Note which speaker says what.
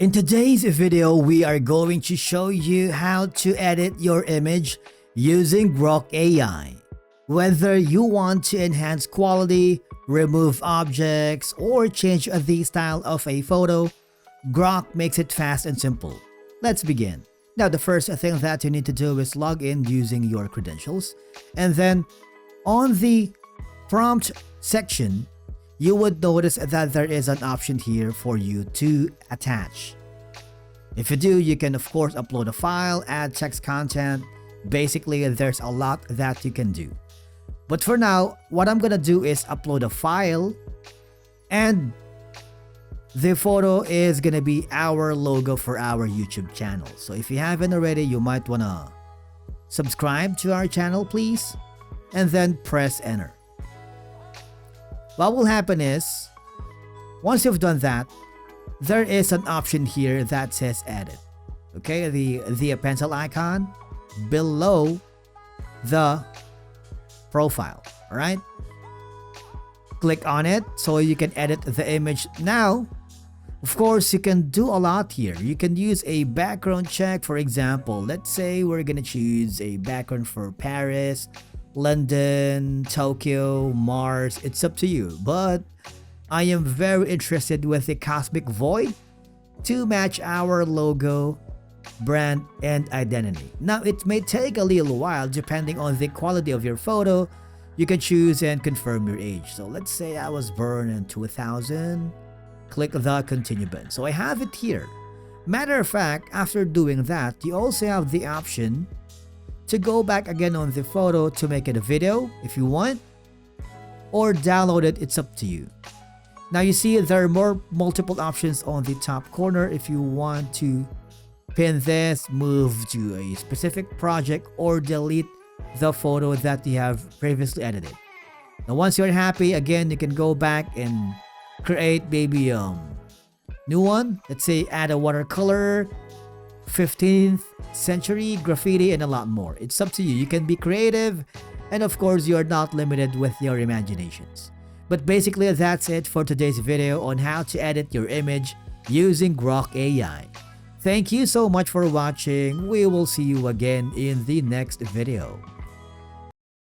Speaker 1: In today's video, we are going to show you how to edit your image using Grok AI. Whether you want to enhance quality, remove objects, or change the style of a photo, Grok makes it fast and simple. Let's begin. Now, the first thing that you need to do is log in using your credentials, and then on the prompt section, you would notice that there is an option here for you to attach. If you do, you can of course upload a file, add text content. Basically, there's a lot that you can do. But for now, what I'm gonna do is upload a file, and the photo is gonna be our logo for our YouTube channel. So if you haven't already, you might wanna subscribe to our channel, please, and then press enter. What will happen is, once you've done that, there is an option here that says edit. Okay, the pencil icon below the profile. All right, click on it so you can edit the image. Now, of course, you can do a lot here. You can use a background check. For example, let's say we're gonna choose a background for Paris, London, Tokyo, Mars. It's up to you, but I am very interested with the cosmic void to match our logo, brand, and identity. Now, it may take a little while depending on the quality of your photo. You can choose and confirm your age. So let's say I was born in 2000. Click the continue button. So I have it here. Matter of fact, after doing that, you also have the option to go back again on the photo to make it a video if you want, or download it. It's up to you. Now you see there are multiple options on the top corner if you want to pin this, move to a specific project, or delete the photo that you have previously edited. Now once you're happy, again, you can go back and create maybe new one. Let's say add a watercolor, 15th century graffiti, and a lot more. It's up to you. You can be creative, and of course you're not limited with your imaginations. But basically, that's it for today's video on how to edit your image using Grok AI. Thank you so much for watching. We will see you again in the next video.